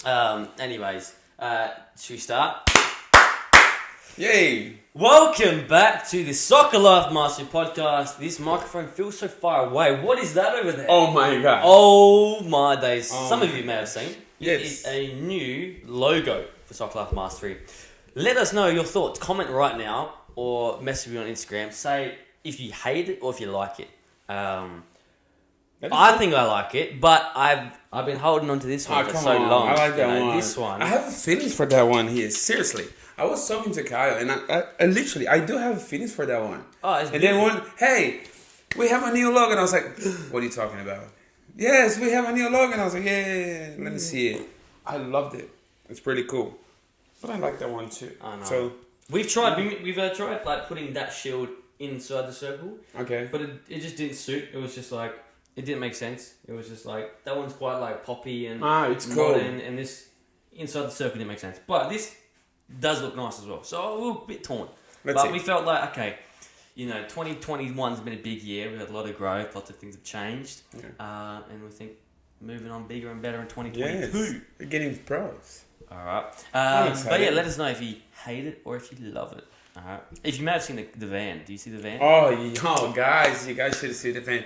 Anyways, should we start? Yay! Welcome back to the Soccer Life Mastery Podcast. This microphone feels so far away. What is that over there? Oh my god. Oh my days. Some of you may have seen. Yes. It is a new logo for Soccer Life Mastery. Let us know your thoughts. Comment right now or message me on Instagram. Say if you hate it or if you like it. I think I like it, but I've been holding on to this one for so long. I like that one. This one. I have feelings for that one here. Seriously. I was talking to Kyle and I literally, I do have feelings for that one. Oh, it's and beautiful. then hey, we have a new logo. And I was like, what are you talking about? Yes, we have a new logo. And I was like, yeah, let me see it. I loved it. It's pretty cool. But I like that one too. I know. So we've tried like putting that shield inside the circle. Okay. But it just didn't suit. It was just like, it didn't make sense. It was just like, that one's quite like poppy and it's cool. modern, and this inside the circle didn't make sense. But this does look nice as well. So we were a bit torn. We felt like, okay, 2021's been a big year. We've had a lot of growth. Lots of things have changed. Yeah. And we think moving on bigger and better in 2022. Yes. We're getting pros. All right. But yeah, let us know if you hate it or if you love it. All right. If you may have seen the van. Do you see the van? Oh, guys, you guys should see the van.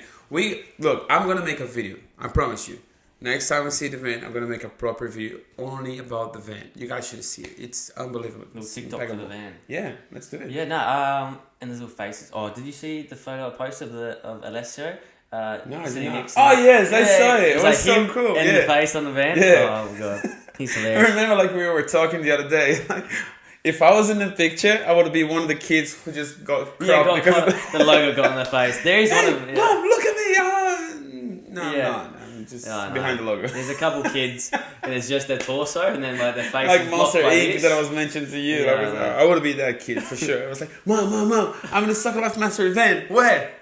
Look, I'm going to make a video. I promise you. Next time I see the van, I'm going to make a proper video only about the van. You guys should see it. It's unbelievable. Little TikTok for the van. Yeah, let's do it. Yeah, and there's little faces. Oh, did you see the photo I posted of Alessio? No, I did not. Yes, I saw it. It was so cool. And the face on the van. Yeah. Oh, my God. He's I hilarious. remember we were talking the other day. If I was in the picture, I would be one of the kids who just got cropped because the logo got on their face. There is one of them. Yeah. Mom, look at me. No. Just behind the logo. There's a couple kids, and it's just their torso, and then their face. Like Monster Inc. that I was mentioning to you. Yeah, I would be that kid for sure. I was like, Mom, I'm in the Soccer Life Master event. Where?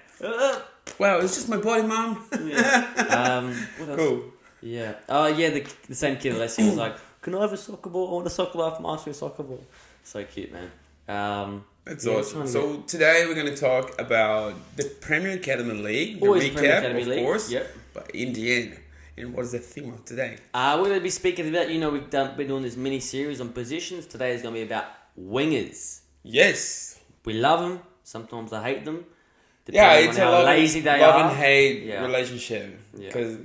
Well, it's just my body, Mom. Yeah. What else? Cool. Yeah. Oh, yeah. The same kid, Leslie, was like, "Can I have a soccer ball? I want a Soccer Life Master soccer ball." So cute, man. That's awesome. So today we're going to talk about the Premier Academy League, the recap, of course. Yep. But in the end, and what is the theme of today? We're going to be speaking about, we've been doing this mini series on positions. Today is going to be about wingers. Yes. We love them. Sometimes I hate them. It's a lazy they love are. and hate relationship. Because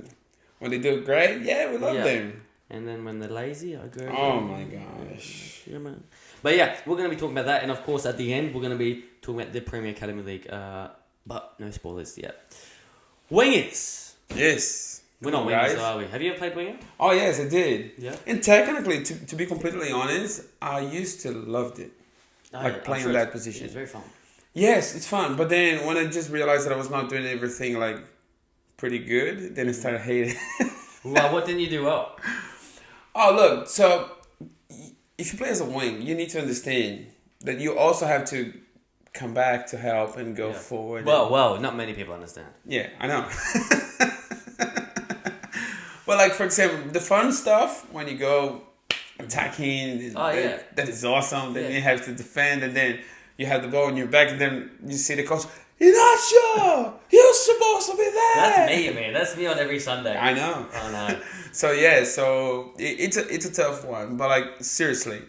when they do great, we love them. And then when they're lazy, I go... Oh my gosh. Yeah, man. But yeah, we're going to be talking about that. And of course, at the end, we're going to be talking about the Premier Academy League. But no spoilers yet. Wingers. Yes. We're not wingers, are we? Have you ever played winger? Oh, yes, I did. Yeah. And technically, to be completely honest, I used to love it. Playing that position. It's very fun. Yes, it's fun. But then when I just realized that I was not doing everything pretty good, then I started hating it. Well, what didn't you do well? Oh, look. So if you play as a wing, you need to understand that you also have to come back to help and go forward. Well, not many people understand. Yeah, I know. Well, for example, the fun stuff, when you go attacking, that is awesome. Then you have to defend, and then you have the ball in your back, and then you see the coach, "You're not sure. You're supposed to be there." That's me, man. That's me on every Sunday. I know. Oh, no. So it's a tough one, but seriously,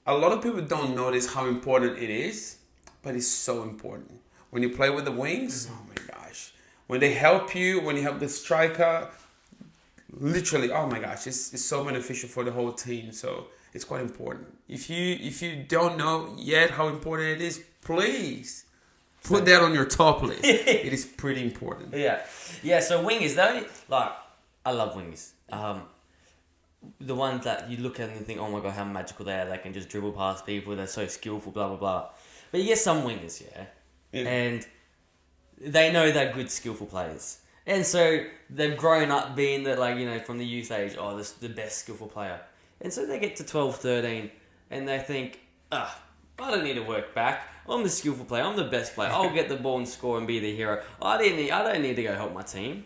a lot of people don't notice how important it is, but it's so important. When you play with the wings, oh my gosh. When they help you, when you help the striker, literally, oh my gosh, it's so beneficial for the whole team. So it's quite important. If you don't know yet how important it is, please put that on your top list. It is pretty important. Yeah. So wingers, I love wingers. The ones that you look at and think, oh my God, how magical they are. They can just dribble past people. They're so skillful, blah, blah, blah. But you get some wingers, and they know they're good, skillful players. And so they've grown up being that, from the youth age, this is the best skillful player. And so they get to 12, 13, and they think, I don't need to work back. I'm the skillful player. I'm the best player. I'll get the ball and score and be the hero. I don't need to go help my team.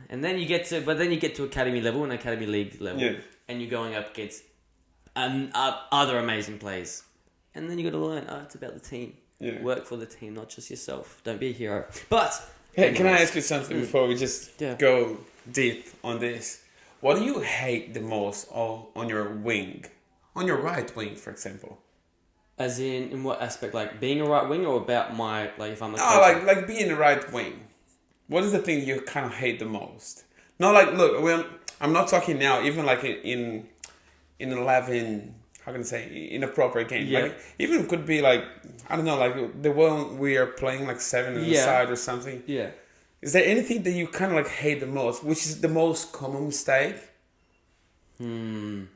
And then you get to academy level and academy league level, and you're going up against other amazing players. And then you got to learn, it's about the team. Yeah. Work for the team, not just yourself. Don't be a hero. But hey, can I ask you something before we just go deep on this? What do you hate the most on your wing? On your right wing, for example. As in what aspect? Like being a right wing, or about my, like, if I'm a No, coach? like being the right wing. What is the thing you kind of hate the most? No, like, look, I'm not talking now, even like in 11, how can I say, in a proper game. Yeah. Like, even could be like, I don't know, like the one we are playing like 7 on the side or something. Yeah. Is there anything that you kind of like hate the most, which is the most common mistake? No?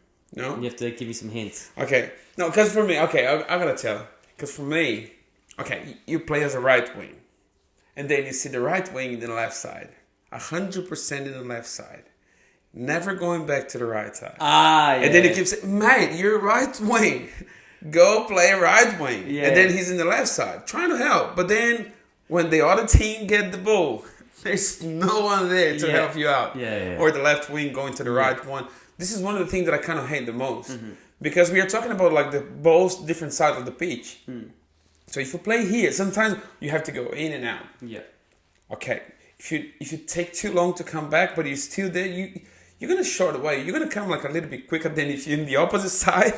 You have to give me some hints. Okay. No, because for me, okay, I gotta tell. Because for me, okay, you play as a right wing. And then you see the right wing in the left side. 100% in the left side. Never going back to the right side. Ah, yeah. And then he keeps saying, mate, you're right wing. Go play right wing. Yeah. And then he's in the left side, trying to help. But then when the other team get the ball, there's no one there to help you out. Yeah. Or the left wing going to the right one. This is one of the things that I kind of hate the most. Because we are talking about like the both different sides of the pitch. So if you play here, sometimes you have to go in and out. Yeah. Okay. If you take too long to come back, but you're still there, you're gonna short away. You're gonna come like a little bit quicker than if you're in the opposite side.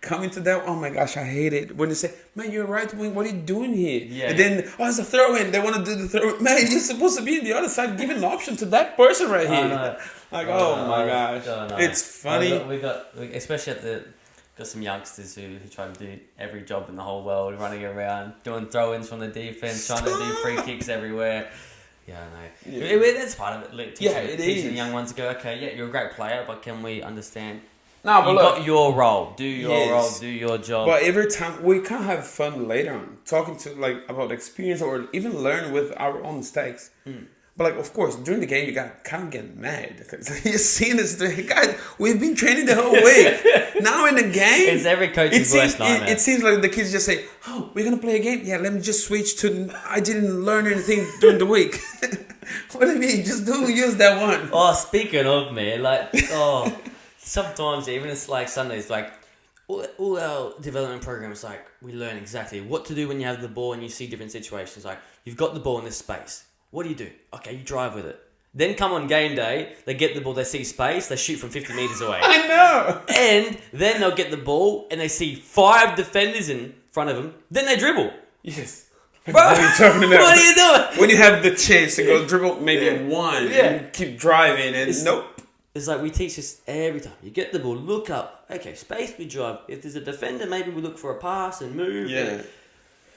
Come into that. Oh my gosh, I hate it when they say, "Man, you're right wing. What are you doing here?" Yeah. And then it's a throw in. They want to do the throw. Man, you're supposed to be in the other side, giving an option to that person right here. No. Like, oh my gosh, No. it's funny. We got especially got some youngsters who try to do every job in the whole world, running around, doing throw-ins from the defense, trying to do free kicks everywhere. Yeah, I know. Yeah. That's part of it. Look, It teaching is. the young ones to go, okay, yeah, you're a great player, but can we understand? No, but You look, got your role. Do your Yes. role. Do your job. but every time we can have fun later on, talking to like about experience or even learn with our own mistakes. But like, of course, during the game, you got kind of get mad because you're seeing this. Guys, we've been training the whole week. Now in the game, It's every coach's worst nightmare. it seems like the kids just say, "Oh, we're gonna play a game. Yeah, let me just switch to. I didn't learn anything during the week. What do you mean? Just don't use that one." Oh, speaking of, man, like, sometimes even it's like Sundays, like, all our development programs, like, we learn exactly what to do when you have the ball and you see different situations. Like, you've got the ball in this space. What do you do? Okay, you drive with it. Then come on game day, they get the ball, they see space, they shoot from 50 metres away. I know. And then they'll get the ball and they see 5 defenders in front of them. Then they dribble. Yes. Bro, What are you talking about? what are you doing? When you have the chance to go dribble maybe one and keep driving and nope. It's like we teach this every time. You get the ball, look up. Okay, space, we drive. If there's a defender, maybe we look for a pass and move. Yeah.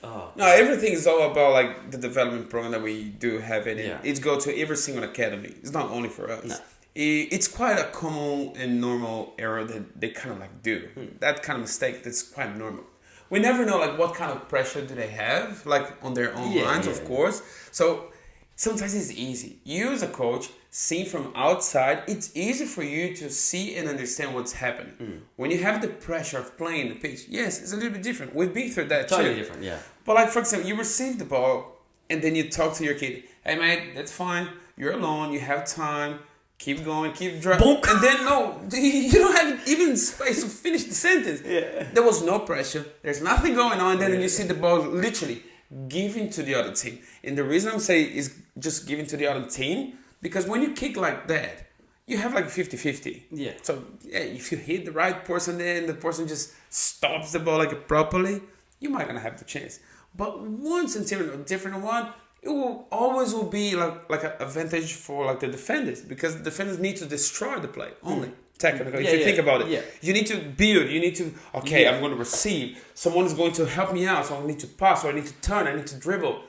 Oh, No, everything is all about like the development program that we do have it. Yeah. It's go to every single academy. It's not only for us. No. It's quite a common and normal error that they kind of like do. That kind of mistake that's quite normal. We never know like what kind of pressure do they have like on their own minds, of course. So sometimes it's easy. You as a coach, seeing from outside, it's easy for you to see and understand what's happening. When you have the pressure of playing the pitch, yes, it's a little bit different. We've been through that totally too. different, yeah. But like, for example, you receive the ball and then you talk to your kid. Hey, mate, that's fine. You're alone. You have time. Keep going. Keep driving. And then, no, you don't have even space to finish the sentence. Yeah. There was no pressure. There's nothing going on. Then you see the ball literally giving to the other team. And the reason I'm saying is just giving to the other team, because when you kick like that, you have like 50-50. Yeah. So yeah, if you hit the right person there and the person just stops the ball like properly, you might gonna have the chance. But once until a different one, it will always be like an advantage for like the defenders, because the defenders need to destroy the play only. Technically, if you think about it, you need to build. You need to I'm going to receive. Someone is going to help me out, so I need to pass, or I need to turn, I need to dribble.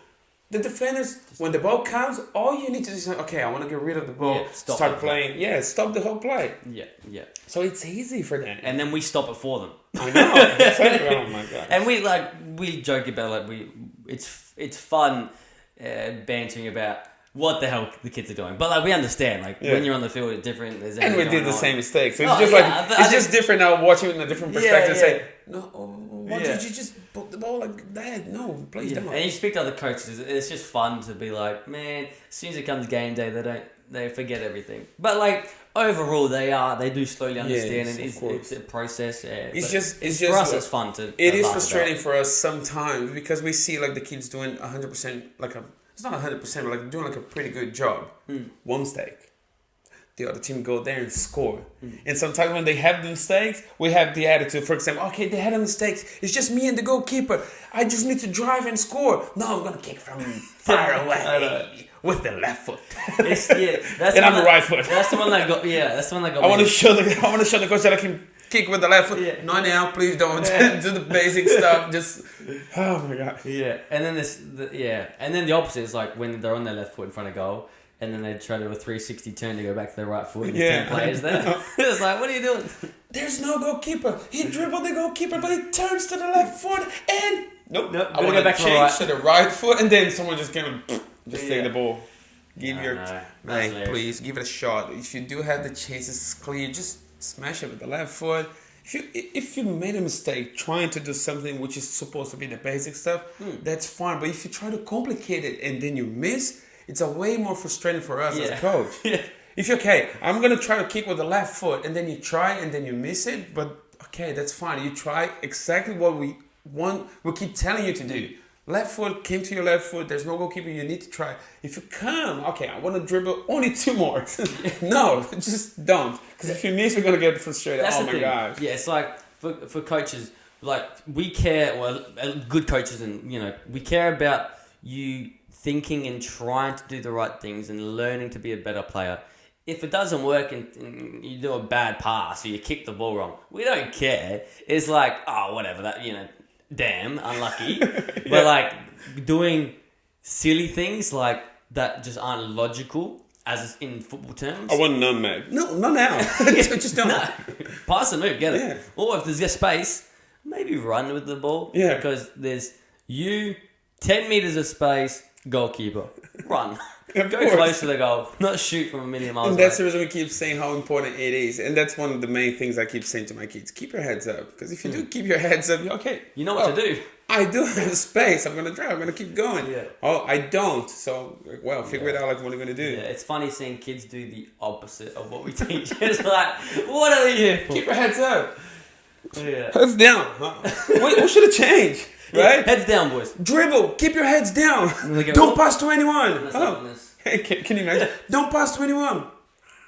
The defenders, when the ball comes, all you need to do is okay, I want to get rid of the ball, start playing. Yeah, stop the whole play. Yeah. So it's easy for them. And then we stop it for them. I know. Exactly. Oh my god. And we joke about it's fun bantering about what the hell the kids are doing. But like we understand, like when you're on the field, it's different. There's And we everything did the going same on. mistake. So Oh, it's just yeah, but it's just different now watching it in a different perspective and say, no, why did you just put the ball like that? No, please don't. And you speak to other coaches, it's just fun to be like, man, as soon as it comes game day, they forget everything. But like overall, they do slowly understand, and it's a process. It's just for us, it's fun to. It is frustrating for us sometimes because we see like the kids doing 100% it's not 100%, but like doing like a pretty good job. One mistake. the other team go there and score. And sometimes when they have the mistakes, we have the attitude, for example, okay, they had a mistake. It's just me and the goalkeeper. I just need to drive and score. No, I'm going to kick from far away with the left foot. That's and I'm the right foot. That's the one that got, that's the one that got I want to show the coach that I can kick with the left foot. Yeah. Not now, please don't. Do the basic stuff. Just, oh my God. Yeah, and then and then the opposite is like when they're on their left foot in front of goal, and then they try to do a 360 turn to go back to their right foot. And there's 10 players there. It's like, what are you doing? There's no goalkeeper. He dribbled the goalkeeper, but he turns to the left foot and nope. I want to go back change to the right foot, and then someone just came and take the ball. Please give it a shot. If you do have the chances clear, just smash it with the left foot. If you made a mistake trying to do something which is supposed to be the basic stuff, that's fine. But if you try to complicate it and then you miss, it's a way more frustrating for us as a coach. If you're okay, I'm gonna try to kick with the left foot, and then you try and then you miss it. But okay, that's fine. You try exactly what we want. We keep telling you to do. Left foot, came to your left foot. There's no goalkeeper. You need to try. If you come, okay, I want to dribble only 2 more. No, just don't. Because if you miss, we're gonna get frustrated. That's oh the my thing. gosh. Yeah, it's like for coaches, like we care. Well, good coaches, and we care about you thinking and trying to do the right things and learning to be a better player. If it doesn't work and you do a bad pass or you kick the ball wrong, we don't care. It's like, oh, whatever, that, damn, unlucky. But like doing silly things like that just aren't logical as in football terms. I want nutmeg. No, not now. Just don't. No. Pass and move, get it. Yeah. Or if there's a space, maybe run with the ball. Yeah. Because there's 10 meters of space, goalkeeper. Run. Go close to the goal. Not shoot from a million miles And away. that's the reason we keep saying how important it is. And that's one of the main things I keep saying to my kids. Keep your heads up. Because if you do keep your heads up, you're okay. You know what to do. I do have space. I'm going to drive. I'm going to keep going. Yeah. Oh, I don't. So, well, figure it out like what are you going to do. Yeah, it's funny seeing kids do the opposite of what we teach. It's like, what are we here for? Keep your heads up. Yeah. Heads down. What should have changed? Right? Heads down, boys. Dribble. Keep your heads down. Don't pass to anyone. Hey, can you imagine? Don't pass to anyone.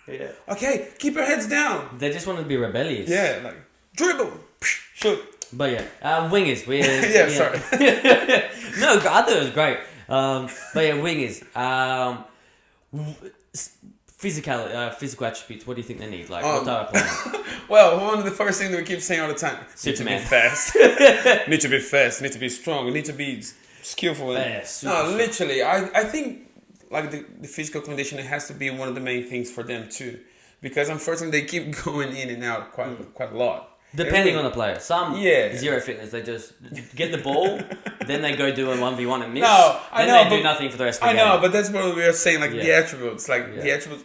Yeah. Okay, keep your heads down. They just want to be rebellious. Yeah, like dribble. Shoot. But wingers. Sorry. No, I thought it was great. But yeah, wingers. Physical attributes. What do you think they need? Like, what type of player? Well, one of the first things that we keep saying all the time. Superman. Need to be fast. Need to be fast. Need to be strong. Need to be skillful. Super literally. I think like the physical condition, it has to be one of the main things for them too. Because unfortunately they keep going in and out quite a lot. Depending on the player. Some zero fitness, they just get the ball, then they go do a 1v1 and miss. They do nothing for the rest of the game. I know, but that's what we were saying, like the attributes. Like the attributes,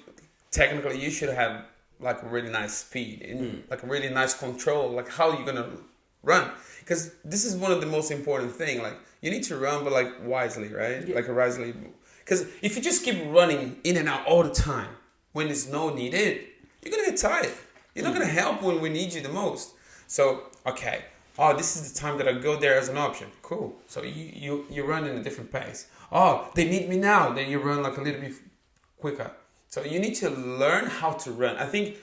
technically you should have like a really nice speed and like a really nice control, like how you're going to run. Because this is one of the most important things. Like you need to run, but like wisely, right? Yeah. Like wisely. Because if you just keep running in and out all the time when there's no needed, you're going to get tired. You're not going to help when we need you the most. So, okay. Oh, this is the time that I go there as an option. Cool. So you run in a different pace. Oh, they need me now. Then you run like a little bit quicker. So you need to learn how to run. I think,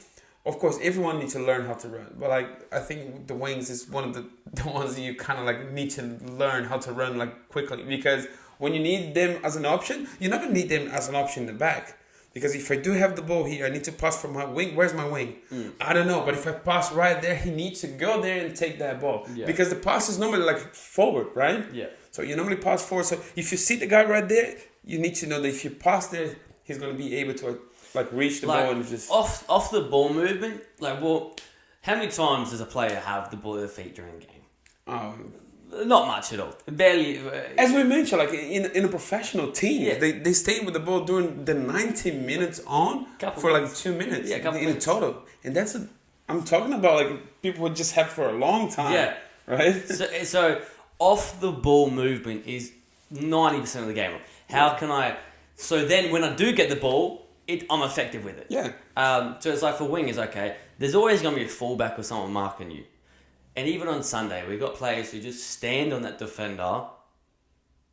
of course, everyone needs to learn how to run. But like, I think the wings is one of the ones that you kind of like need to learn how to run like quickly. Because when you need them as an option, you're not going to need them as an option in the back. Because if I do have the ball here, I need to pass from my wing. Where's my wing? I don't know. But if I pass right there, he needs to go there and take that ball. Yeah. Because the pass is normally like forward, right? Yeah. So you normally pass forward. So if you see the guy right there, you need to know that if you pass there, he's going to be able to like reach the ball and just... Off the ball movement, like, well, how many times does a player have the ball at their feet during a game? Not much at all. Barely. As we mentioned, like in a professional team, they stay with the ball during the 90 minutes for like 2 minutes in total. And that's I'm talking about like people would just have for a long time. Yeah. Right? So off the ball movement is 90% of the game. How can I... So then when I do get the ball, I'm effective with it. Yeah. So it's like for wingers, okay, there's always going to be a fullback or someone marking you. And even on Sunday, we got players who just stand on that defender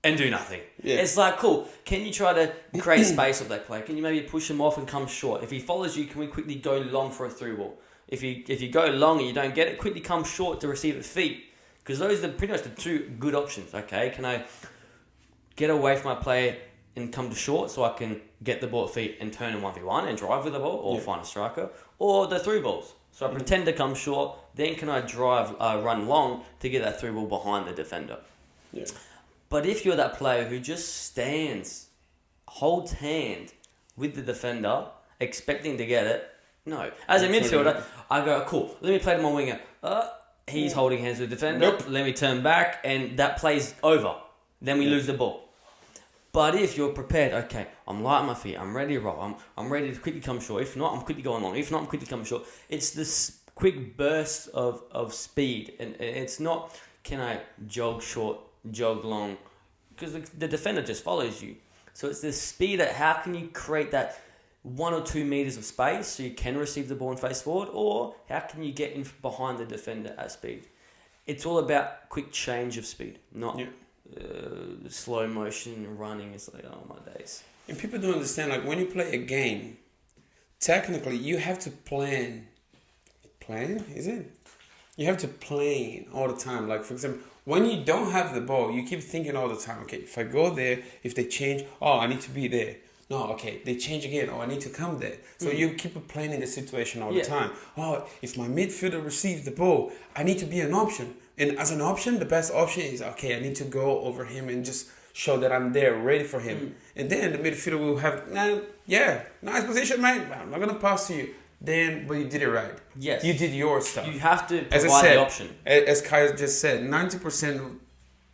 and do nothing. Yeah. It's like, cool, can you try to create space of that play? Can you maybe push him off and come short? If he follows you, can we quickly go long for a through ball? If you go long and you don't get it, quickly come short to receive at feet. Because those are pretty much the two good options, okay? Can I get away from my player and come to short so I can get the ball at feet and turn in 1v1 and drive with the ball or find a striker? Or the through balls. So I pretend to come short, then can I run long to get that through ball behind the defender? Yeah. But if you're that player who just stands, holds hand with the defender, expecting to get it, no. As a midfielder, I go, cool, let me play to my winger. He's holding hands with the defender. Nope. Let me turn back, and that play's over. Then we lose the ball. But if you're prepared, okay, I'm light on my feet, I'm ready to roll, I'm ready to quickly come short. If not, I'm quickly going long. If not, I'm quickly coming short. It's this quick burst of speed. And it's not, can I jog short, jog long? Because the defender just follows you. So it's this speed that how can you create that 1 or 2 meters of space so you can receive the ball and face forward, or how can you get in behind the defender at speed? It's all about quick change of speed, not slow motion running. It's like, oh my days. And people don't understand, like when you play a game, technically you have to plan. Plan, is it? You have to plan all the time. Like for example, when you don't have the ball, you keep thinking all the time, okay, if I go there, if they change, oh, I need to be there. No, okay, they change again. Oh, I need to come there. So you keep planning the situation all the time. Oh, if my midfielder receives the ball, I need to be an option. And as an option, the best option is, okay, I need to go over him and just show that I'm there, ready for him. And then the midfielder will have, nice position, mate. I'm not going to pass to you. Then, but you did it right. Yes. You did your stuff. You have to provide as I said, the option. As Kai just said, 90%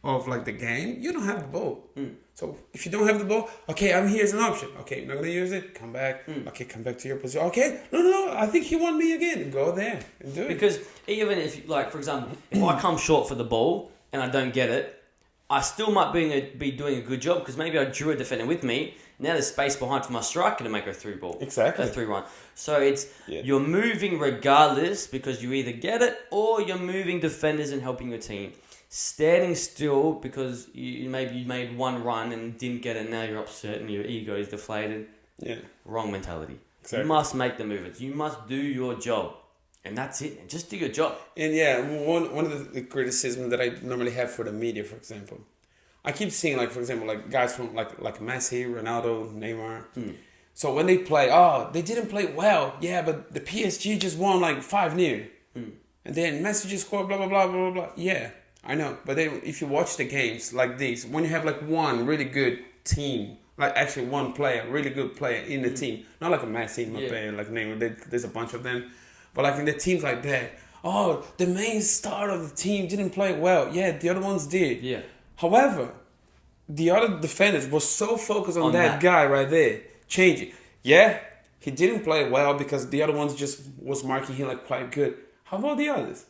of like the game, you don't have the ball. So if you don't have the ball, okay, I'm here as an option. Okay, I'm not gonna use it. Come back. Okay, come back to your position. Okay, no, I think he want me again. Go there and do it. Because even if, like for example, if I come short for the ball and I don't get it, I still might be doing a good job because maybe I drew a defender with me. Now there's space behind for my striker to make a through ball. Exactly. A through run. So it's you're moving regardless because you either get it or you're moving defenders and helping your team. Standing still because you made one run and didn't get it, now you're upset and your ego is deflated. Yeah. Wrong mentality. Exactly. You must make the movements. You must do your job. And that's it. Just do your job. And one of the criticisms that I normally have for the media, for example, I keep seeing like, for example, like guys from like Messi, Ronaldo, Neymar. So when they play, they didn't play well. Yeah, but the PSG just won like 5-0. And then Messi just scored blah, blah, blah, blah, blah. Yeah, I know. But then if you watch the games like this, when you have like one really good team, like actually one player, really good player in the team, not like a Messi, Mbappe, like Neymar, there's a bunch of them. But like in the teams like that, the main star of the team didn't play well. Yeah, the other ones did. Yeah. However, the other defenders were so focused on that guy right there, changing. Yeah, he didn't play well because the other ones just was marking him like quite good. How about the others?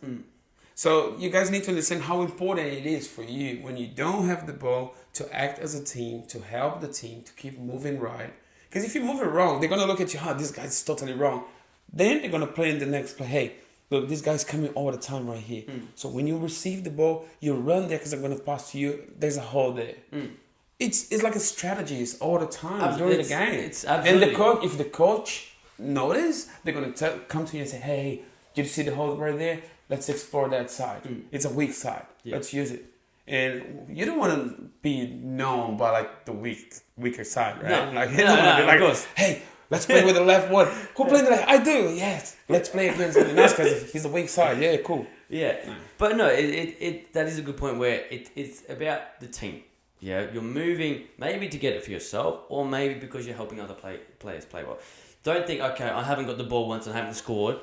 So you guys need to understand how important it is for you when you don't have the ball to act as a team, to help the team, to keep moving right. Because if you move it wrong, they're going to look at you, this guy's totally wrong. Then they're going to play in the next play. Hey, look, this guy's coming all the time right here. So when you receive the ball, you run there because I'm going to pass to you. There's a hole there. It's like a strategy. It's all the time during the game. It's absolutely. And if the coach notice, they're going to come to you and say, hey, did you see the hole right there? Let's explore that side. It's a weak side. Let's use it. And you don't want to be known by like the weaker side, right? No, you don't want to be like, hey, let's play with the left one. Who played the left? I do. Yes. Let's play against him. That's because he's the weak side. Yeah, cool. Yeah. But no, that is a good point where it's about the team. Yeah, you're moving maybe to get it for yourself or maybe because you're helping other players play well. Don't think, okay, I haven't got the ball once and I haven't scored.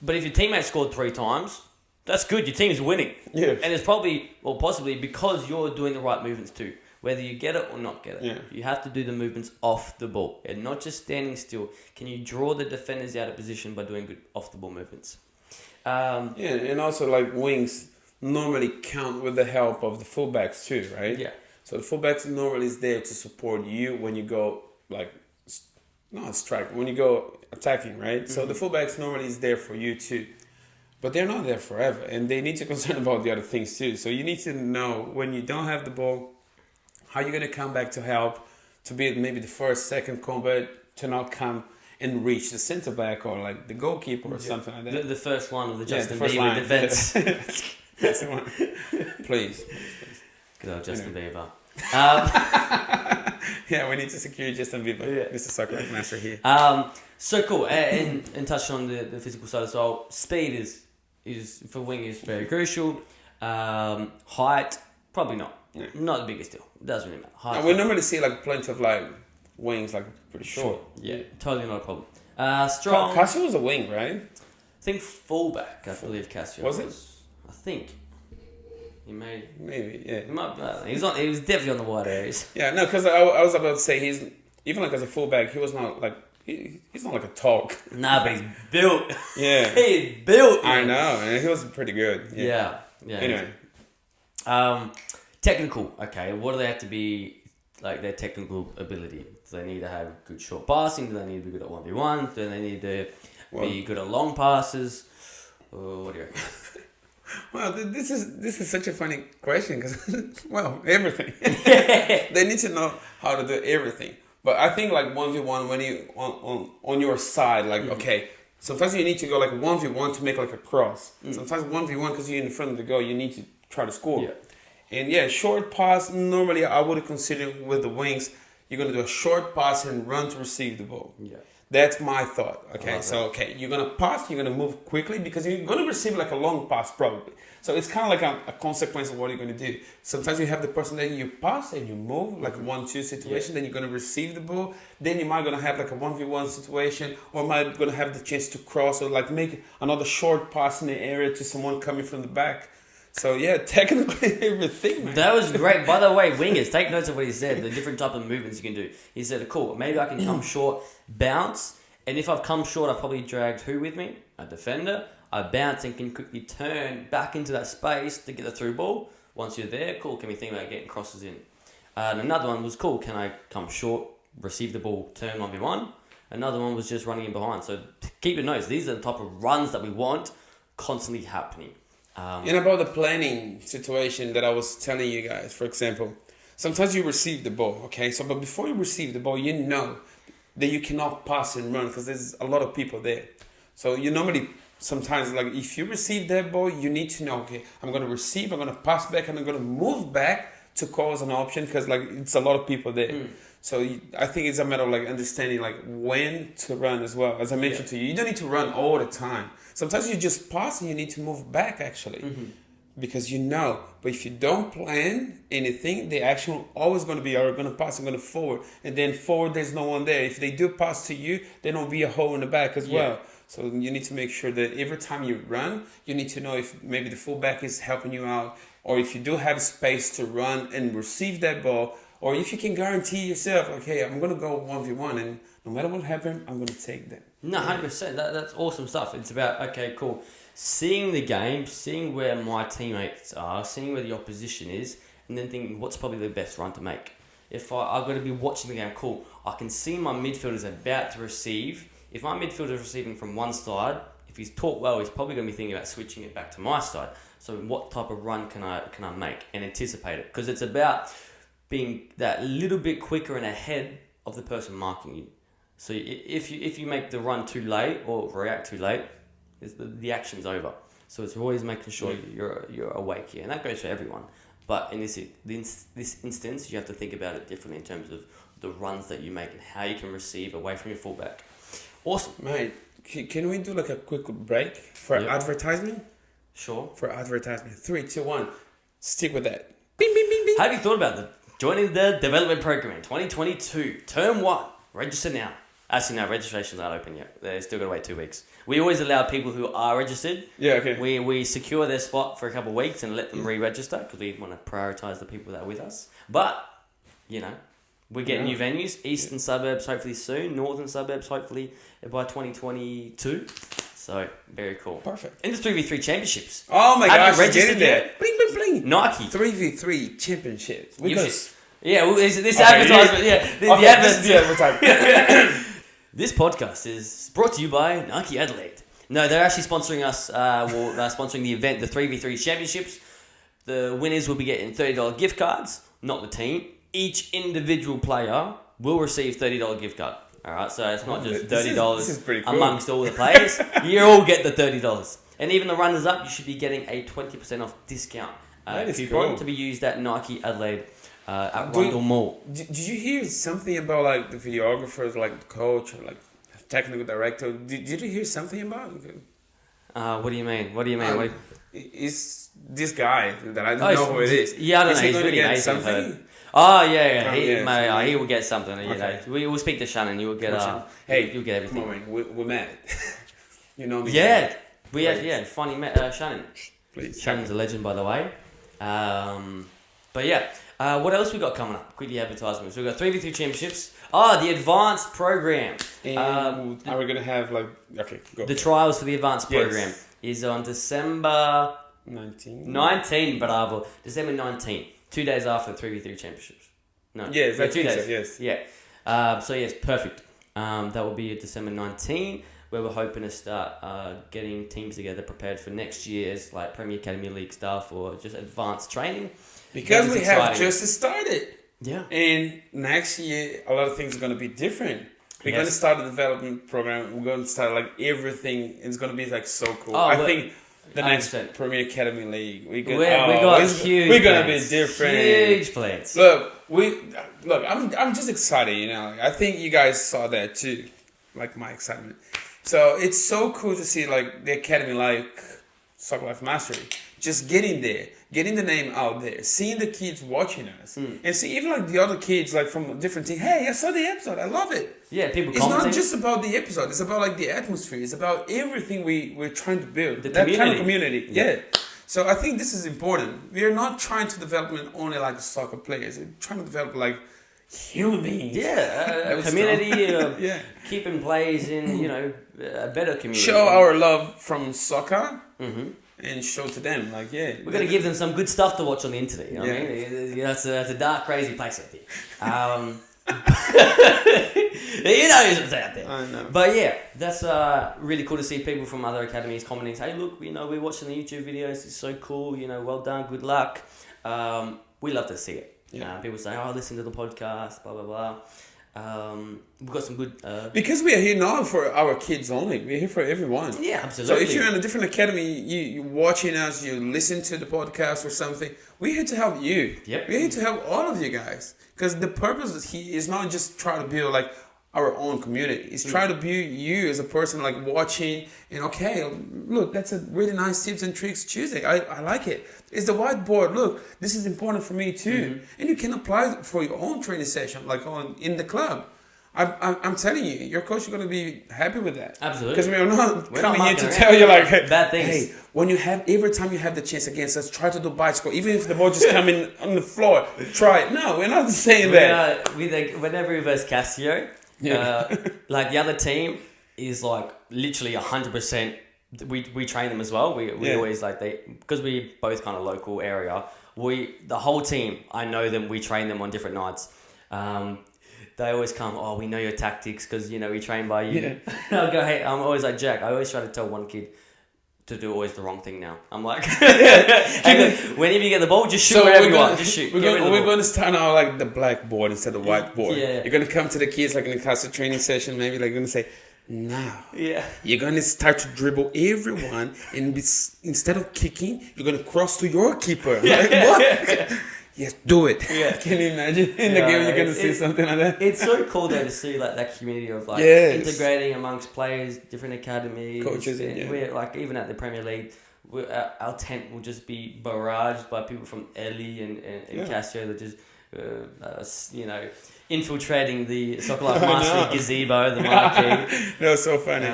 But if your teammate scored 3 times, that's good. Your team's winning. Yeah. And it's probably, or possibly, because you're doing the right movements too. Whether you get it or not get it. Yeah. You have to do the movements off the ball and not just standing still. Can you draw the defenders out of position by doing good off the ball movements? And also like wings normally count with the help of the fullbacks too, right? Yeah. So the fullbacks normally is there to support you when you go like, not strike, when you go attacking, right? So the fullbacks normally is there for you too. But they're not there forever and they need to concern about the other things too. So you need to know when you don't have the ball, how are you going to come back to help, to be maybe the first, second combat, to not come and reach the center back or like the goalkeeper or something like that. The first one of the Justin the first Bieber line. defense. That's the one. Please. Good old Justin Bieber. Yeah, we need to secure Justin Bieber. Yeah. Mr. Soccer Master here. So cool. And touching on the physical side as well, speed is for wing is very crucial. Height, probably not. Yeah. Not the biggest deal. It doesn't really matter. Height, And we normally see like plenty of like wings like pretty short. Yeah, totally not a problem. Strong. Cassio was a wing, right? I think fullback. I believe Cassio Was it? I think he made. Maybe, yeah. He might. He was definitely on the wide areas. Yeah, no, because I was about to say he's even like as a fullback, he was not like he's not like a talk. Nah, but he's built. Yeah, He's built. I know, and he was pretty good. Yeah. Anyway, technical. Okay, what do they have to be? Like their technical ability. Do they need to have good short passing? Do they need to be good at 1v1? Do they need to be good at long passes? Or what do you reckon? Well, this is such a funny question because well, everything. They need to know how to do everything. But I think like 1v1 when you on your side, like okay, sometimes you need to go like 1v1 to make like a cross. Sometimes 1v1 because you're in front of the goal, you need to try to score. Yeah. And short pass, normally I would consider with the wings, you're going to do a short pass and run to receive the ball. Yeah. That's my thought. Okay, so you're going to pass, you're going to move quickly because you're going to receive like a long pass probably. So it's kind of like a consequence of what you're going to do. Sometimes you have the person that you pass and you move, like a 1-2 situation, then you're going to receive the ball. Then you might going to have like a 1v1 situation or might going to have the chance to cross or like make another short pass in the area to someone coming from the back. So yeah, technically everything, man. That was great. By the way, wingers, take notes of what he said, the different type of movements you can do. He said, cool, maybe I can come short, bounce, and if I've come short, I've probably dragged who with me? A defender. I bounce and can quickly turn back into that space to get the through ball. Once you're there, cool, can we think about getting crosses in? And another one was, cool, can I come short, receive the ball, turn 1v1? Another one was just running in behind. So keep your notes. These are the type of runs that we want constantly happening. And about the planning situation that I was telling you guys, for example, sometimes you receive the ball, okay? So, but before you receive the ball, you know that you cannot pass and run because there's a lot of people there. So you normally, sometimes, like if you receive that ball, you need to know, okay, I'm going to receive, I'm going to pass back, and I'm going to move back to cause an option because like it's a lot of people there. So I think it's a matter of like understanding like when to run as well. As I mentioned to you, you don't need to run all the time. Sometimes you just pass and you need to move back actually because you know. But if you don't plan anything, the action always going to be, are going to pass, I'm going to forward. And then forward, there's no one there. If they do pass to you, there will be a hole in the back as well. So you need to make sure that every time you run, you need to know if maybe the fullback is helping you out or if you do have space to run and receive that ball. Or if you can guarantee yourself, okay, I'm going to go 1v1 and no matter what happens, I'm going to take that. No, 100%. That's awesome stuff. It's about, okay, cool. Seeing the game, seeing where my teammates are, seeing where the opposition is, and then thinking what's probably the best run to make. If I've got to be watching the game, cool, I can see my midfielder's about to receive. If my midfielder's receiving from one side, if he's taught well, he's probably going to be thinking about switching it back to my side. So what type of run can I make and anticipate it? Because it's about being that little bit quicker and ahead of the person marking you. So if you make the run too late or react too late, the action's over. So it's always making sure you're awake here, and that goes for everyone. But in this instance, you have to think about it differently in terms of the runs that you make and how you can receive away from your fullback. Awesome, mate. Can we do like a quick break for advertisement? Sure. For advertisement, 3, 2, 1. Stick with that. Bing, bing, bing, bing. Have you thought about joining the development program 2022 term 1? Register now. Actually, no, registration's not open yet. They're still got to wait 2 weeks. We always allow people who are registered. Yeah, okay. We secure their spot for a couple of weeks and let them re-register because we want to prioritise the people that are with us. But, we're getting new venues. Eastern suburbs hopefully soon. Northern suburbs hopefully by 2022. So, very cool. Perfect. And the 3v3 championships. Oh my gosh, registered there. Bling, bling, bling. Nike. 3v3 championships. This advertisement. This is the advertisement. This podcast is brought to you by Nike Adelaide. No, they're actually sponsoring us. They're sponsoring the event, the 3v3 championships. The winners will be getting $30 gift cards, not the team. each individual player will receive $30 gift card. All right, so it's not just $30 this is pretty cool. amongst all the players. You all get the $30, and even the runners up, you should be getting a 20% off discount coupon cool. to be used at Nike Adelaide at Rundle Mall. Did you hear something about like the videographers, like the coach, or like technical director? Did you hear something about it? What do you mean? What do you mean? Is this guy that I don't know who it is? Yeah, I don't know. He's really amazing. Oh yeah. He will get something. You know, we will speak to Shannon. You will get you'll get everything. Come on, man. We're mad. You know me. Yeah, we finally met Shannon. Please. Shannon's a legend, by the way. But yeah, what else we got coming up? Quickly advertisements. We've got 3v3 championships. The Advanced Program. And are we gonna have like go. The trials for the Advanced Program is on December 19. Bravo. December 19th. 2 days after the 3v3 championships. No. Yes, yeah, 2 days. So, yes. Yeah. So yes, perfect. That will be December 19, where we're hoping to start getting teams together prepared for next year's like Premier Academy League stuff or just advanced training. Because we have just started. Yeah. And next year, a lot of things are going to be different. We're going to start a development program. We're going to start like everything. It's going to be like so cool. I think the next Premier Academy League, we're going to be different. Huge plans. Look, I'm just excited. You know, I think you guys saw that too, like my excitement. So it's so cool to see like the academy, like Soccer Life Mastery, just getting there, getting the name out there, seeing the kids watching us, and see even like the other kids like from different teams. Hey, I saw the episode. I love it. Yeah, people. It's not just about the episode. It's about like the atmosphere. It's about everything we're trying to build. That kind of community. Yeah. So I think this is important. We are not trying to develop only like soccer players. We're trying to develop like human beings. Yeah, a community. Keeping players in a better community. Show our love from soccer. And show to them, like, we're going to give them some good stuff to watch on the internet. You know what I mean? That's a dark, crazy place out there. You know what's out there. I know. But yeah, that's really cool to see people from other academies commenting. Hey, look, we're watching the YouTube videos. It's so cool. Well done. Good luck. We love to see it. Yeah. People say, listen to the podcast. Blah blah blah. We've got some good... because we are here not for our kids only. We're here for everyone. Yeah, absolutely. So if you're in a different academy, you're watching us, you listen to the podcast or something, we're here to help you. Yep. We're here to help all of you guys. Because the purpose is not just try to build like our own community. It's try to build you as a person like watching and look, that's a really nice tips and tricks Tuesday. I like it. It's the whiteboard. Look, this is important for me too. And you can apply it for your own training session, like in the club. I'm telling you, your coach is going to be happy with that. Absolutely. Because we're not coming here to tell you like, bad things. Hey, every time you have the chance against us, try to do bicycle. Even if the ball just coming on the floor, try it. No, we're not saying that. Whenever we verse Casio, like the other team is like literally 100%. We train them as well. We always because we both kind of local area. The whole team, I know them. We train them on different nights. They always come. We know your tactics because we train by you. Yeah. I'll go. Hey, I'm always like Jack. I always try to tell one kid to do always the wrong thing. Now I'm like, hey, whenever you get the ball, just shoot wherever you want. Just shoot. We're going to start out like the blackboard instead of whiteboard. Yeah. You're going to come to the kids like in a class training session. Maybe like going to say, now, you're going to start to dribble everyone, and instead of kicking, you're going to cross to your keeper. Like, what? Yes, do it. Yeah. Can you imagine in the game you're going to see something like that? It's so cool though to see like that community of like integrating amongst players, different academies, coaches, we're like even at the Premier League, our tent will just be barraged by people from Ellie and Casio that just infiltrating the Soccer Life Mastery gazebo, the marquee. That was so funny.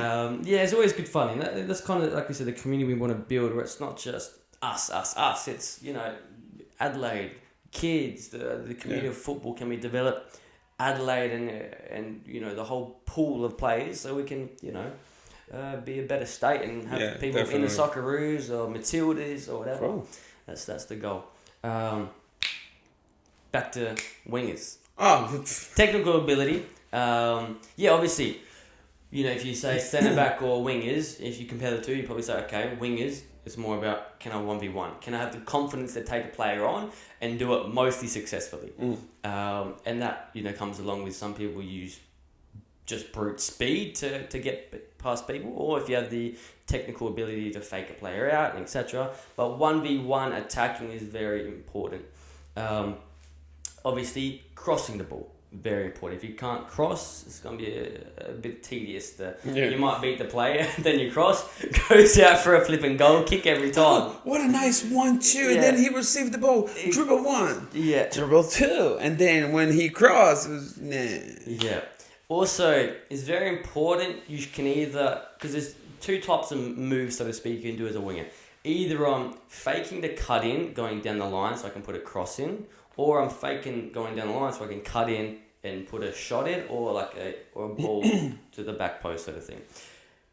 It's always good fun. And that's kind of like we said, the community we want to build, where it's not just us. It's Adelaide. Kids, the community of football can be developed, Adelaide and the whole pool of players, so we can be a better state and have people in the Socceroos or Matildas or whatever. Cool. That's the goal. Back to wingers. Oh, Technical ability. Obviously, if you say centre back or wingers, if you compare the two, you probably say, okay, wingers, it's more about, can I 1v1? Can I have the confidence to take a player on and do it mostly successfully? And that, comes along with some people use just brute speed to get past people, or if you have the technical ability to fake a player out, etc. But 1v1 attacking is very important. Obviously, crossing the ball, very important. If you can't cross, it's going to be a bit tedious. You might beat the player, then you cross, goes out for a flipping goal kick every time. Oh, what a nice 1-2, and then he received the ball, dribble 1, dribble 2, and then when he crossed, it was, Yeah. Also, it's very important, you can either, because there's two types of moves, so to speak, you can do as a winger. Either I'm faking the cut in, going down the line so I can put a cross in, or I'm faking going down the line so I can cut in and put a shot in, or a ball to the back post sort of thing.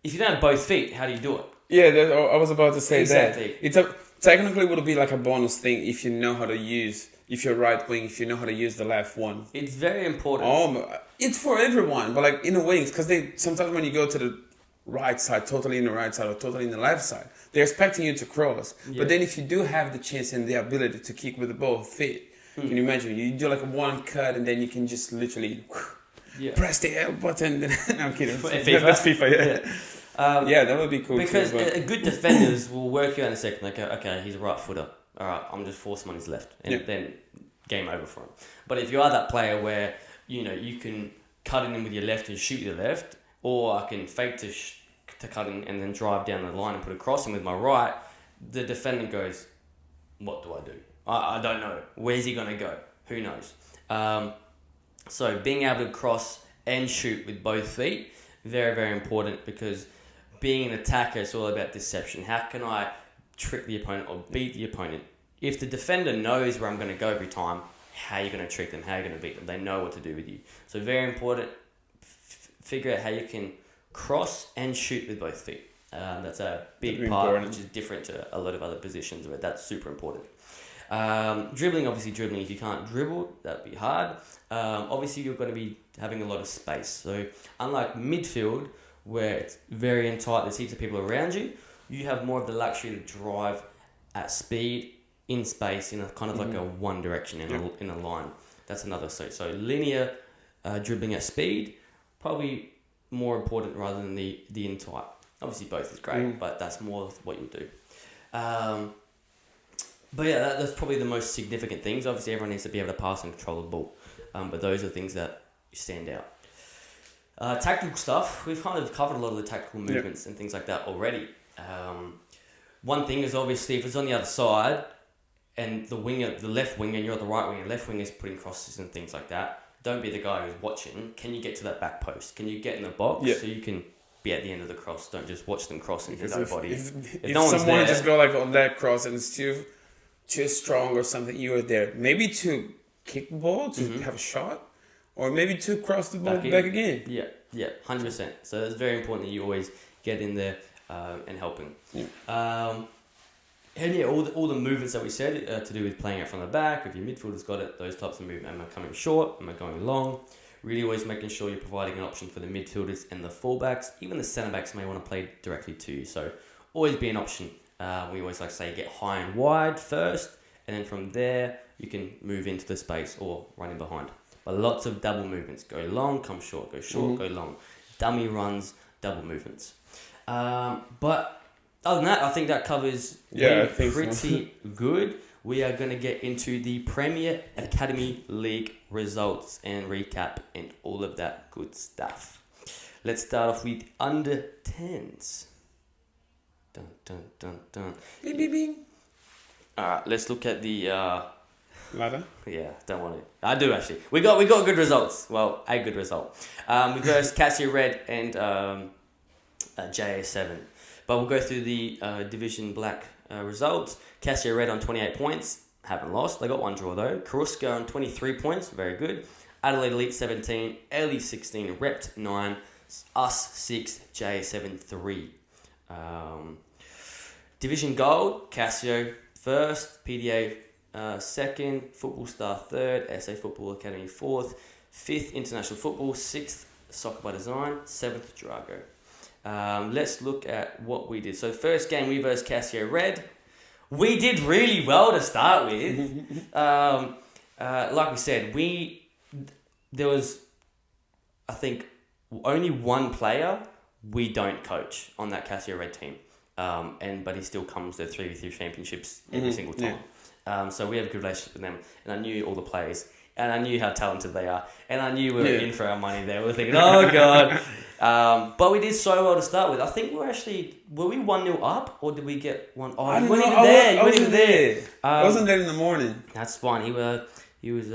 If you don't have both feet, how do you do it? Yeah, I was about to say exactly. that. Technically, it would be like a bonus thing if you know how to use, if you're right wing, if you know how to use the left one. It's very important. It's for everyone, but like in the wings, because sometimes when you go to the right side, totally in the right side or totally in the left side, they're expecting you to cross. Yeah. But then if you do have the chance and the ability to kick with both feet, can you imagine? You do like a one cut and then you can just literally press the L button. I'm kidding. That's FIFA, yeah. That would be cool. Because good defenders will work you out in a second. Like, okay, he's a right footer. All right, I'm just forcing him on his left. And then game over for him. But if you are that player where, you can cut in with your left and shoot your left, or I can fake to cut in and then drive down the line and put a cross in with my right, the defender goes, what do I do? I don't know. Where's he going to go? Who knows? So being able to cross and shoot with both feet, very, very important, because being an attacker, it's all about deception. How can I trick the opponent or beat the opponent? If the defender knows where I'm going to go every time, how are you going to trick them? How are you going to beat them? They know what to do with you. So very important, figure out how you can cross and shoot with both feet. That's a big part, which is different to a lot of other positions, but that's super important. Dribbling, if you can't dribble, that'd be hard. Obviously, you're going to be having a lot of space. So unlike midfield, where it's very in tight, there's heaps of people around you, you have more of the luxury to drive at speed, in space, in a kind of like a one direction in a line. That's another. So linear dribbling at speed, probably more important rather than the in tight. Obviously, both is great, but that's more what you'll do. But yeah, that's probably the most significant things. Obviously, everyone needs to be able to pass and control the ball. But those are things that stand out. Tactical stuff, we've kind of covered a lot of the tactical movements and things like that already. One thing is obviously if it's on the other side and the left winger, and you're at the right winger, left winger is putting crosses and things like that. Don't be the guy who's watching. Can you get to that back post? Can you get in the box so you can be at the end of the cross? Don't just watch them cross into nobody. If no one's someone there, just go like on that cross and it's too strong or something, you are there. Maybe to kick the ball, to have a shot, or maybe to cross the ball back again. Yeah, 100%. So it's very important that you always get in there and helping. And all the movements that we said to do with playing out from the back, if your midfielder's got it, those types of movement. Am I coming short? Am I going long? Really always making sure you're providing an option for the midfielders and the fullbacks. Even the centre backs may want to play directly to you. So always be an option. We always like to say get high and wide first, and then from there you can move into the space or run in behind. But lots of double movements. Go long, come short. Go short, go long. Dummy runs, double movements. But other than that, I think that covers pretty good. We are going to get into the Premier Academy League results and recap and all of that good stuff. Let's start off with under 10s. Dun, dun, dun, dun. Bing, bing, bing. Alright, let's look at the... ladder? Yeah, don't want it. I do actually. We got good results. Well, a good result. We versed Cassia Red and JA7. But we'll go through the Division Black results. Cassia Red on 28 points. Haven't lost. They got one draw though. Karuska on 23 points. Very good. Adelaide Elite 17. Ellie 16. Rept 9. Us 6. JA7 3. Division Gold. Casio first. PDA second. Football Star third. SA Football Academy fourth. Fifth International Football. Sixth Soccer by Design, 7th Drago. Let's look at what we did. So first game, we versus Casio Red. We did really well to start with. Like we said, there was, I think, only one player we don't coach on that Casio Red team. But he still comes to 3v3 championships every single time. Yeah. So we have a good relationship with them. And I knew all the players. And I knew how talented they are. And I knew we were in for our money there. We were thinking, oh, God. But we did so well to start with. I think were we 1-0 up? Or did we get one? Oh, you weren't even there. You weren't even there. I wasn't there in the morning. That's fine. He was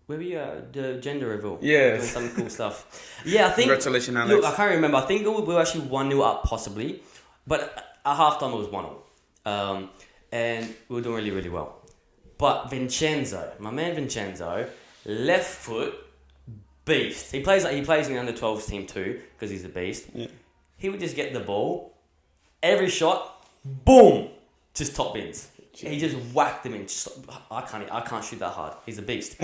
where were you? The gender reveal. Yeah. Doing some cool stuff. Yeah, I think. Congratulations, Alex. Look, I can't remember. I think we were actually 1-0 up, possibly. But at halftime, it was 1-0. And we were doing really, really well. But Vincenzo, my man Vincenzo, left foot, beast. He plays in the under 12s team too, because he's a beast. Yeah. He would just get the ball, every shot, boom, just top bins. Jeez. He just whacked them in. I can't shoot that hard. He's a beast.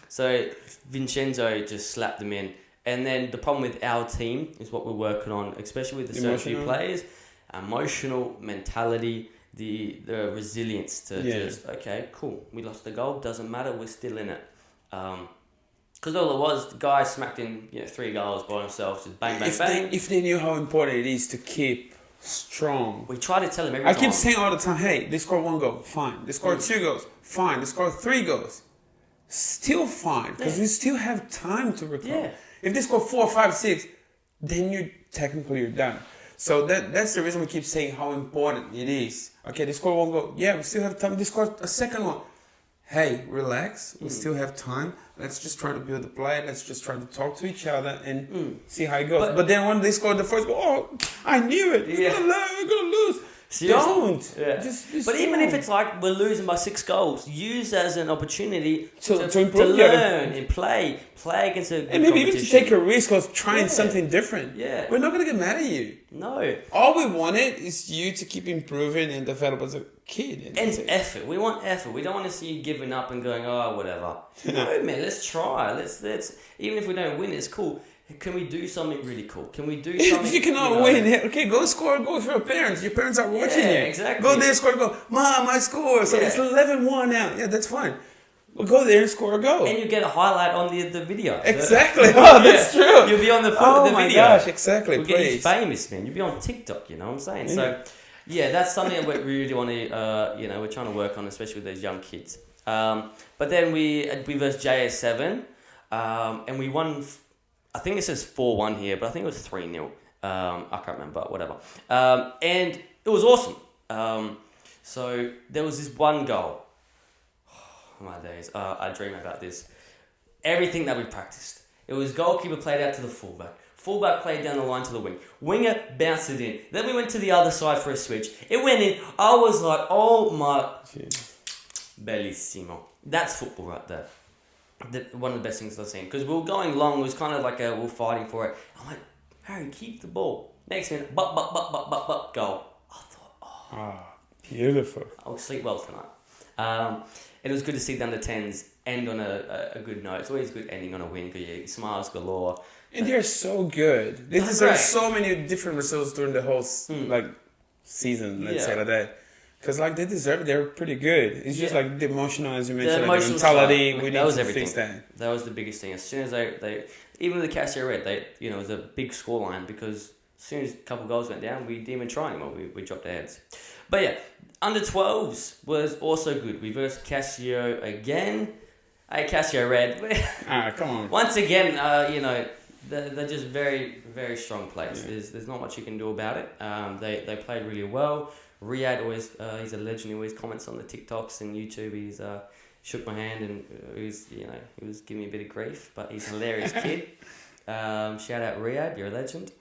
So Vincenzo just slapped them in. And then the problem with our team is what we're working on, especially with the certain few players, emotional mentality. The resilience to just, okay, cool, we lost the goal, doesn't matter, we're still in it. Because all it was, the guy smacked in 3 goals by himself, just bang, bang, bang. If they knew how important it is to keep strong. We try to tell them every time. I keep saying all the time, hey, they scored 1 goal, fine. They scored 2 goals, fine. They scored 3 goals, still fine. Because we still have time to recover. Yeah. If they score 4, 5, 6, then you're done. So that's the reason we keep saying how important it is. Okay, they scored 1 goal. Yeah, we still have time. They scored a second one. Hey, relax. We still have time. Let's just try to build the play. Let's just try to talk to each other and see how it goes. But then when they scored the first goal, oh, I knew it. We're gonna lose. Don't. Yeah. Just but even if it's like we're losing by 6 goals, use it as an opportunity to improve, to learn and play against a good and maybe even to take a risk of trying something different. Yeah. We're not going to get mad at you. No. All we wanted is you to keep improving and develop as a kid. And effort. We want effort. We don't want to see you giving up and going, oh, whatever. No, man, let's try. Let's even if we don't win, it's cool. Can we do something really cool? Can we do something? If you cannot win, okay, go score a goal for your parents. Your parents are watching you. Exactly. Go there, score a goal. Mom, I scored. So it's 11-1 now. Yeah, that's fine. Well, go there and score a goal. And you get a highlight on the video. Exactly. Oh, that's true. You'll be on the video. Oh my gosh, exactly. We'll get you famous, man. You'll be on TikTok, you know what I'm saying? Yeah. So, yeah, that's something that we really want to, we're trying to work on, especially with those young kids. But then we versed JS7, and we won. I think it says 4-1 here, but I think it was 3-0. I can't remember, whatever. And it was awesome. So there was this one goal. Oh, my days. I dream about this. Everything that we practiced. It was goalkeeper played out to the fullback. Fullback played down the line to the wing. Winger bounced it in. Then we went to the other side for a switch. It went in. I was like, oh my... Bellissimo. That's football right there. One of the best things I've seen, because we were going long. It was kind of like we were fighting for it. I'm like, Harry, keep the ball. Next minute, goal. I thought, beautiful. I'll sleep well tonight. And it was good to see the under 10s end on a good note. It's always good ending on a win because you smiles galore. And they're so good. They deserve so many different results during the whole season. Let's say like that. Because they deserve it. They're pretty good. It's just like the emotional, as you mentioned, the mentality. We need to fix that. That was the biggest thing. As soon as they even with the Casio Red, it was a big scoreline because as soon as a couple goals went down, we didn't even try anymore. We dropped our heads. But yeah, under 12s was also good. We versed Casio again. Hey, Casio Red. Come on. Once again, they're just very, very strong players. Yeah. There's not much you can do about it. They played really well. Riyadh always, he's a legend. He always comments on the TikToks and YouTube. He's shook my hand and he was giving me a bit of grief, but he's a hilarious kid. Shout out Riyadh, you're a legend.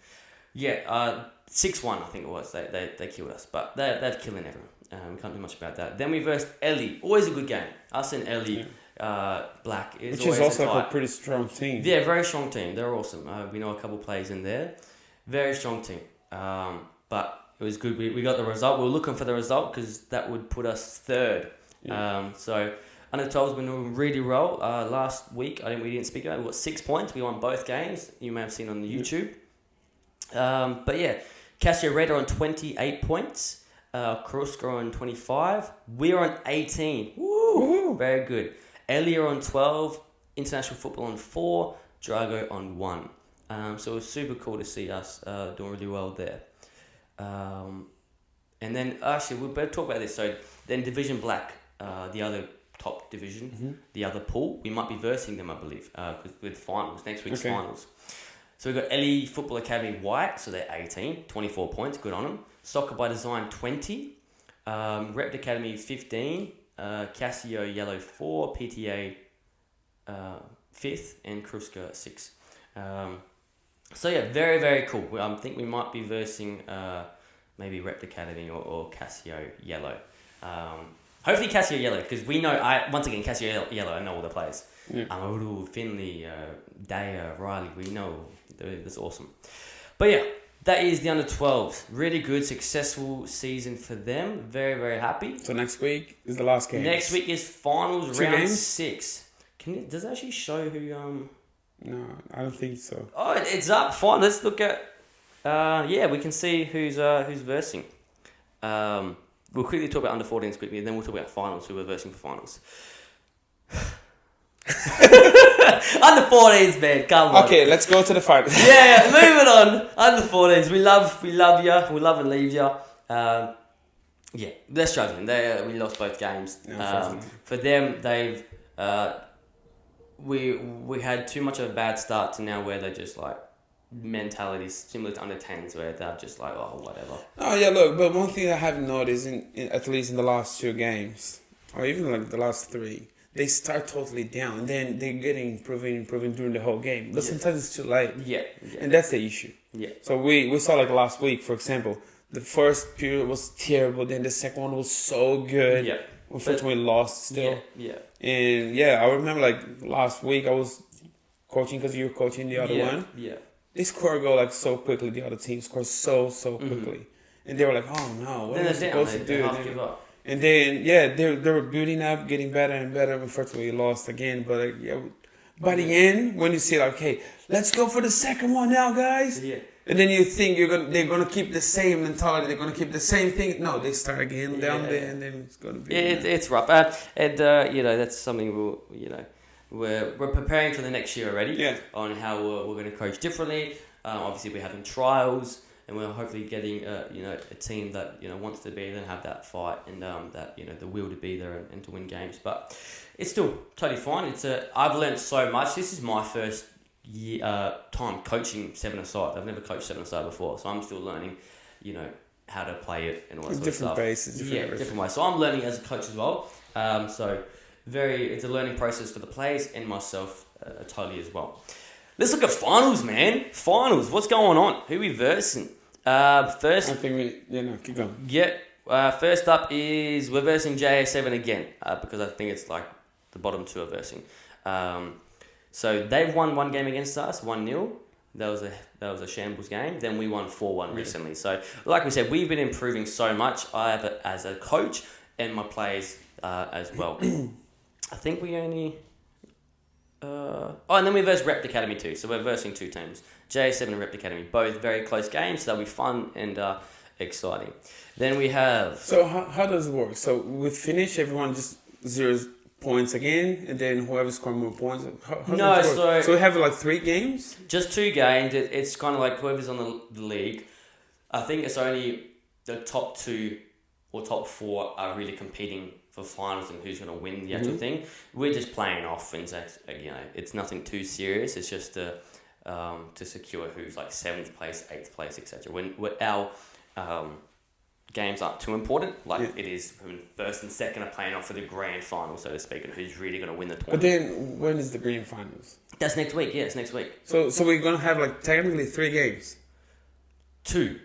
Yeah, 6-1 I think it was. They killed us, but they're killing everyone. We can't do much about that. Then we versed Ellie. Always a good game. Us and Ellie, Black. Which is also a pretty strong team. Yeah, very strong team. They're awesome. We know a couple players in there. Very strong team. But it was good. We got the result. We were looking for the result because that would put us third. Yeah. Under 12's been doing really well. Last week, we didn't speak about it. We got 6 points. We won both games. You may have seen on the YouTube. But yeah, Casio Red are on 28 points. Kruska on 25. We're on 18. Woo! Very good. Ellie are on 12. International Football on 4. Drago on 1. So it was super cool to see us doing really well there. And then, actually, we better talk about this. So then Division Black, the other top division, the other pool, we might be versing them, I believe, with finals, next week's finals. So we've got Ellie Football Academy White, so they're 18, 24 points, good on them. Soccer by Design 20, Rept Academy 15, Casio Yellow 4, PTA 5th, and Kruska 6. So yeah, very, very cool. I think we might be versing maybe Rept Academy or Casio Yellow. Hopefully Casio Yellow, because we know, once again, Casio Yellow, I know all the players. Amaru, Finley, Daya, Riley, we know. That's awesome. But yeah, that is the under 12s. Really good, successful season for them. Very, very happy. So next week is the last game. Next week is finals, 2 round games? 6. Does it actually show who... No, I don't think so. Oh, it's up. Fine. Let's look at... yeah, we can see who's versing. We'll quickly talk about under 14s quickly, and then we'll talk about finals, who we're versing for finals. Under 14s, man. Come on. Okay, let's go to the final. Yeah, moving on. Under 14s. We love you. We love and leave you. Yeah, they're struggling. We lost both games. For them, they've... We had too much of a bad start to now where they're just like mentality similar to under 10s where they're just like, oh, whatever. Oh yeah, look, but one thing I have noticed at least in the last 2 games, or even like the last 3, they start totally down and then they're getting improving during the whole game. But sometimes it's too late. Yeah. And that's the issue. Yeah. So we saw like last week, for example, the first period was terrible, then the second one was so good. Yeah. Unfortunately, we lost still. Yeah. And yeah, I remember like last week I was coaching because you were coaching the other one. Yeah. They score a goal like so quickly. The other team scores so quickly, and they were like, "Oh no, what are we supposed to do?" Give up. And then they were building up, getting better and better. Unfortunately, we lost again. But by the end, when you see like, "Okay, let's go for the second one now, guys," and then you think they're gonna keep the same mentality, they're gonna keep the same thing. No, they start again down there, and then it's gonna be. It's rough, and that's something we're preparing for the next year already. Yeah. On how we're going to coach differently. Obviously, we're having trials, and we're hopefully getting a team that wants to be there and have that fight and that the will to be there and to win games. But it's still totally fine. I've learned so much. This is my first time coaching 7-a-side. I've never coached 7-a-side before, so I'm still learning. How to play it and all that sort of stuff. Bases, different ways. So I'm learning as a coach as well. It's a learning process for the players and myself totally as well. Let's look at finals, man. Finals. What's going on? Who are we versing? First. I think keep going. Yeah. First up is we're versing JA7 again because I think it's like the bottom 2 are versing. So they've won 1 game against us, 1-0. That was a shambles game. Then we won 4-1 recently. So like we said, we've been improving so much. I have it as a coach and my players as well. I think we only... and then we verse Rept Academy too. So we're versing 2 teams. JA7 and Rept Academy. Both very close games. So they'll be fun and exciting. Then we have... So how does it work? So we finish, everyone just zeros points again, and then whoever scores more points... So we have like 3 games? Just 2 games. It's kind of like whoever's on the league. I think it's only the top 2 or top 4 are really competing for finals and who's going to win the actual thing. We're just playing off, and it's nothing too serious. It's just to secure who's like 7th place, 8th place, etc. When our games aren't too important, it is when 1st and 2nd are playing off for the grand final, so to speak, and who's really going to win the tournament. But then when is the grand finals? That's next week. Yeah, it's next week. So we're going to have like technically 3 games. 2.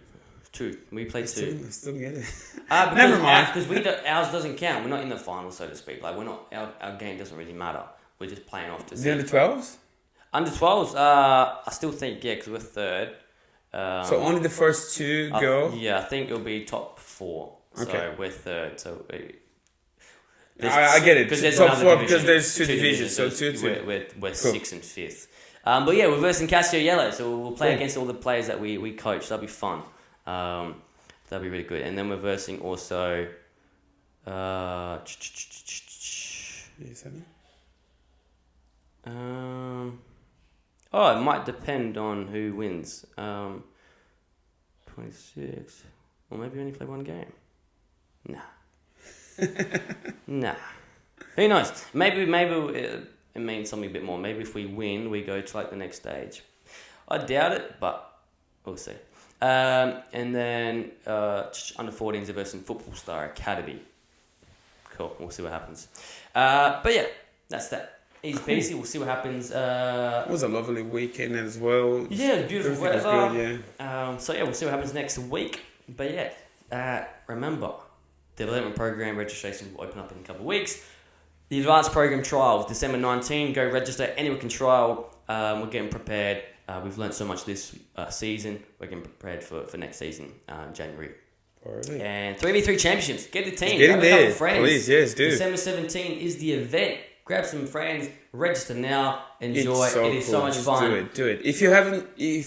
We play 2. I still get it. Never mind. Because ours doesn't count. We're not in the final, so to speak. Like we're not. Our game doesn't really matter. We're just playing off to see. The under 12s? Under 12s. I still think because we're 3rd. So only the first 2 go. Yeah, I think it'll be top 4. So we're 3rd. So I get it. Because there's Top another 4 division. because there's 2 divisions. So 2. We're Cool. 6th and 5th. But yeah, we're versing Casio Yellow, so we'll play against all the players that we coach. That'll be fun. That'll be really good. And then we're versing also. It might depend on who wins. 26. Or maybe only play one game. Nah. Who knows? Maybe it means something a bit more. Maybe if we win, we go to like the next stage. I doubt it, but we'll see. And then under 14s are versing Football Star Academy. Cool. We'll see what happens. But yeah, that's that. Easy peasy. We'll see what happens. It was a lovely weekend as well. Yeah, beautiful Everything weather. was good, yeah. So yeah, we'll see what happens next week. But yeah, remember, the development program registration will open up in a couple of weeks. The advanced program trial is December 19. Go register. Anyone can trial. We're getting prepared. We've learned so much this season. We're getting prepared for next season, January. Alright. And 3v3 championships. Get the team. Get in Grab a there. couple friends. Please, yes, do. December 17 is the event. Grab some friends. Register now. Enjoy. It's so It is cool. so much Just fun. Do it. If you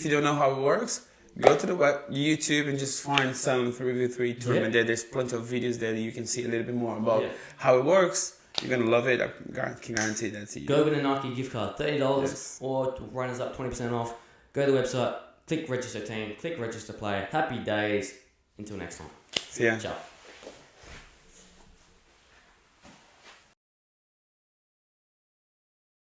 don't know how it works, go to the YouTube and just find some 3v3 tournament there. There's plenty of videos there that you can see a little bit more about how it works. You're going to love it. I can guarantee that to you. Go with a Nike gift card, $30 or runners up 20% off. Go to the website, click register team, click register player. Happy days. Until next time. See ya. Ciao.